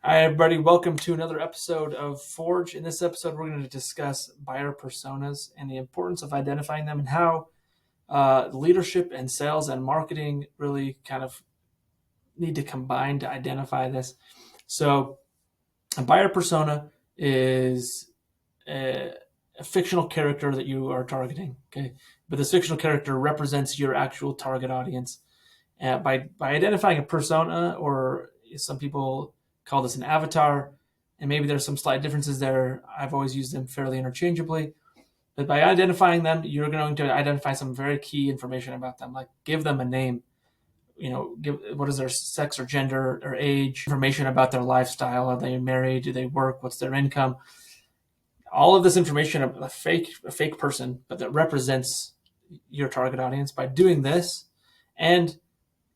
Hi, everybody. Welcome to another episode of Forge. In this episode, we're going to discuss buyer personas and the importance of identifying them and how leadership and sales and marketing really kind of need to combine to identify this. So, a buyer persona is a fictional character that you are targeting. Okay, but this fictional character represents your actual target audience. By identifying a persona, or some people call this an avatar, and maybe there's some slight differences there. I've always used them fairly interchangeably. But by identifying them, you're going to identify some very key information about them, like give them a name, give what is their sex or gender or age, information about their lifestyle. Are they married? Do they work? What's their income? All of this information, a fake person, but that represents your target audience. By doing this and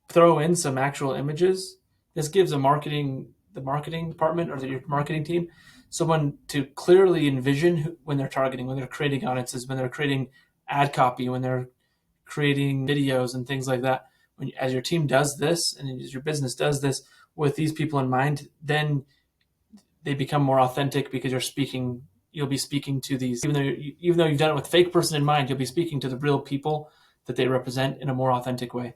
throw in some actual images, this gives the marketing department or your marketing team someone to clearly envision when they're targeting, when they're creating audiences, when they're creating ad copy, when they're creating videos and things like that. As your team does this and as your business does this with these people in mind, then they become more authentic because you'll be speaking to these, even though you've done it with fake person in mind, you'll be speaking to the real people that they represent in a more authentic way.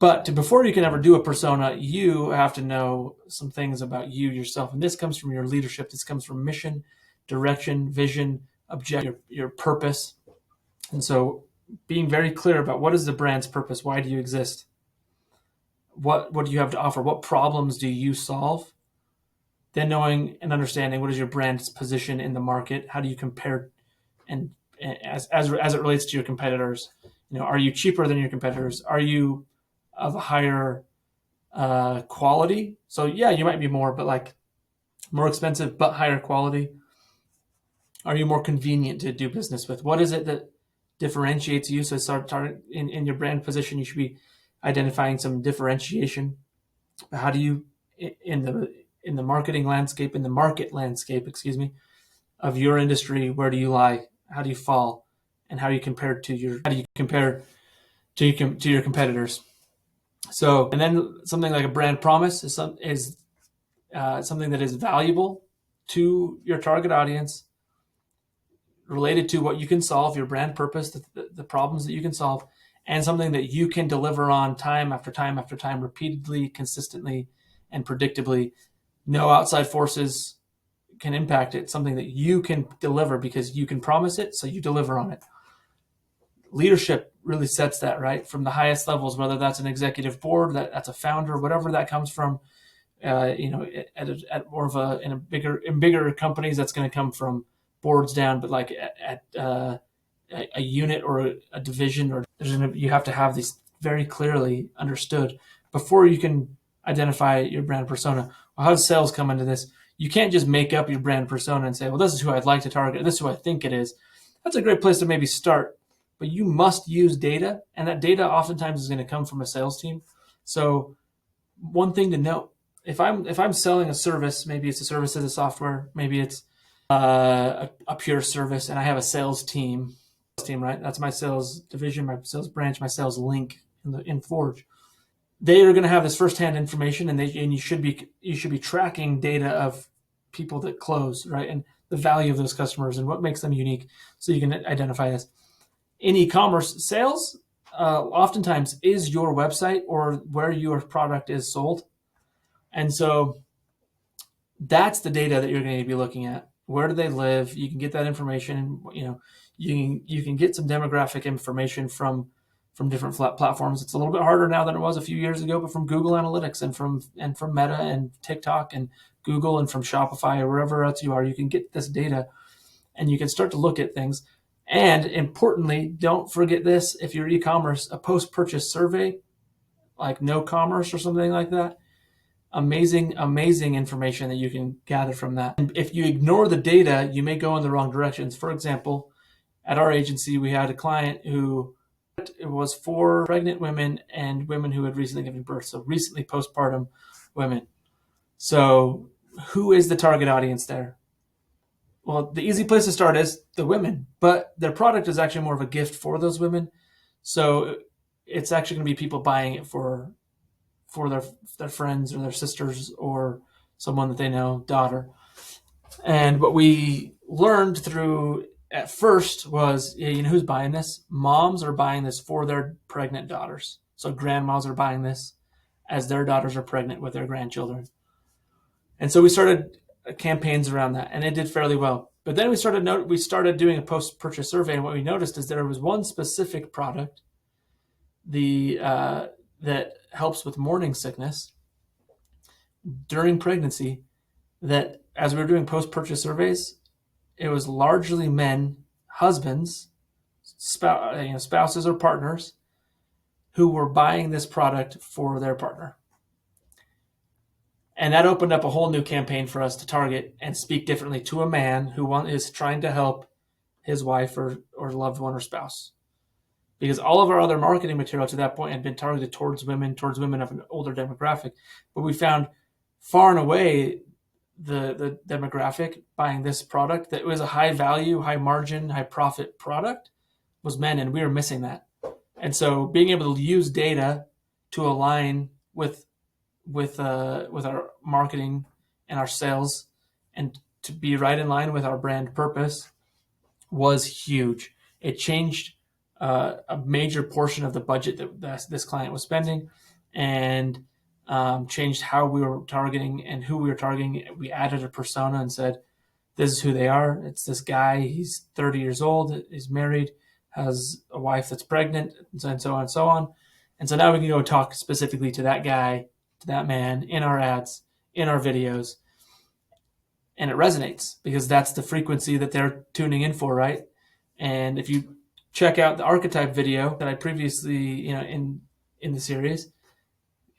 But before you can ever do a persona, you have to know some things about you yourself. And this comes from your leadership. This comes from mission, direction, vision, objective, your purpose. And so being very clear about what is the brand's purpose? Why do you exist? What do you have to offer? What problems do you solve? Then knowing and understanding what is your brand's position in the market? How do you compare and as it relates to your competitors? Are you cheaper than your competitors? Are you of a higher quality? So yeah, you might be more, but like more expensive, but higher quality. Are you more convenient to do business with? What is it that differentiates you? So start in your brand position, you should be identifying some differentiation. How do you in the marketing landscape, in the market landscape, excuse me, of your industry, where do you lie? How do you fall? And how do you compare to your competitors? So, and then something like a brand promise is something that is valuable to your target audience, related to what you can solve, your brand purpose, the problems that you can solve, and something that you can deliver on time after time after time, repeatedly, consistently, and predictably. No outside forces can impact it. Something that you can deliver because you can promise it, so you deliver on it. Leadership really sets that, right? From the highest levels, whether that's an executive board, that's a founder, whatever that comes from, at more of in bigger companies, that's going to come from boards down, but like at a unit or a division, or you have to have these very clearly understood before you can identify your brand persona. Well, how does sales come into this? You can't just make up your brand persona and say, well, this is who I'd like to target. This is who I think it is. That's a great place to maybe start, but you must use data, and that data oftentimes is going to come from a sales team. So one thing to note, if I'm selling a service, maybe it's a service as a software, maybe it's a pure service, and I have a sales team, right? That's my sales division, my sales branch, my sales link in Forge. They are going to have this firsthand information, and you should be tracking data of people that close, right, and the value of those customers and what makes them unique, so you can identify this. In e-commerce sales, oftentimes is your website or where your product is sold, and so that's the data that you're going to be looking at. Where do they live? You can get that information. You can get some demographic information from different platforms. It's a little bit harder now than it was a few years ago, but from Google Analytics and from Meta and TikTok and Google and from Shopify or wherever else you are, you can get this data and you can start to look at things. And importantly, don't forget this: if you're e-commerce, a post-purchase survey, like No Commerce or something like that, amazing information that you can gather from that. And if you ignore the data, you may go in the wrong directions. For example, at our agency, we had a client who it was for pregnant women and women who had recently given birth, so recently postpartum women. So who is the target audience there? Well, the easy place to start is the women, but their product is actually more of a gift for those women. So it's actually going to be people buying it for their friends or their sisters or someone that they know, daughter. And what we learned through at first was, you know who's buying this? Moms are buying this for their pregnant daughters. So grandmas are buying this as their daughters are pregnant with their grandchildren. And so we started campaigns around that, and it did fairly well. But then we started doing a post-purchase survey, and what we noticed is there was one specific product that helps with morning sickness during pregnancy, that as we were doing post-purchase surveys, it was largely men, husbands, spouses or partners, who were buying this product for their partner. And that opened up a whole new campaign for us to target and speak differently to a man who is trying to help his wife or loved one or spouse. Because all of our other marketing material to that point had been targeted towards women of an older demographic. But we found far and away the demographic buying this product that was a high value, high margin, high profit product was men, and we were missing that. And so being able to use data to align with our marketing and our sales and to be right in line with our brand purpose was huge. It changed a major portion of the budget that this client was spending, and changed how we were targeting and who we were targeting. We added a persona and said, this is who they are. It's this guy. He's 30 years old. He's married, has a wife that's pregnant, and so on and so on. And so now we can go talk specifically to that guy, to that man in our ads, in our videos. And it resonates because that's the frequency that they're tuning in for, right? And if you check out the archetype video that I previously, in the series,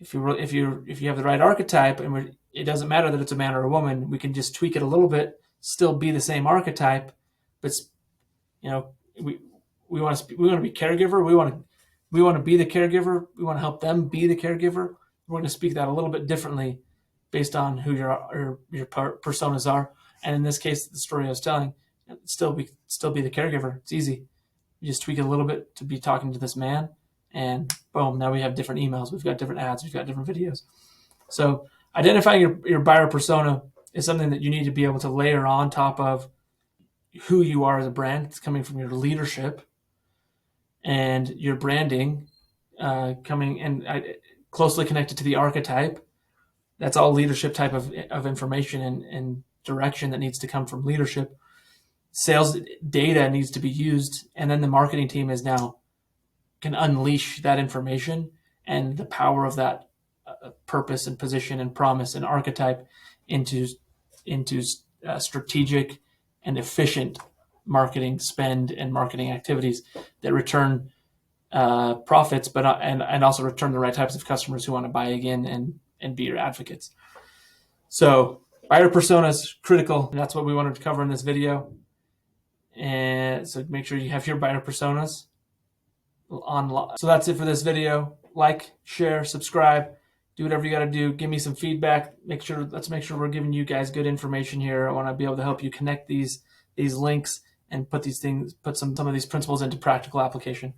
if you have the right archetype, and it doesn't matter that it's a man or a woman, we can just tweak it a little bit, still be the same archetype, but we want to be caregiver. We want to be the caregiver. We want to help them be the caregiver. We're going to speak that a little bit differently based on who your personas are. And in this case, the story I was telling, still be the caregiver. It's easy. You just tweak it a little bit to be talking to this man, and boom, now we have different emails. We've got different ads. We've got different videos. So identifying your buyer persona is something that you need to be able to layer on top of who you are as a brand. It's coming from your leadership and your branding, coming and closely connected to the archetype. That's all leadership type of information and direction that needs to come from leadership. Sales data needs to be used, and then the marketing team can unleash that information and the power of that purpose and position and promise and archetype into strategic and efficient marketing spend and marketing activities that return profits, but and also return the right types of customers who want to buy again and be your advocates. So buyer persona is critical. That's what we wanted to cover in this video. And so make sure you have your buyer personas on. So that's it for this video. Like, share, subscribe, do whatever you got to do. Give me some feedback. Let's make sure we're giving you guys good information here. I want to be able to help you connect these links and put some of these principles into practical application.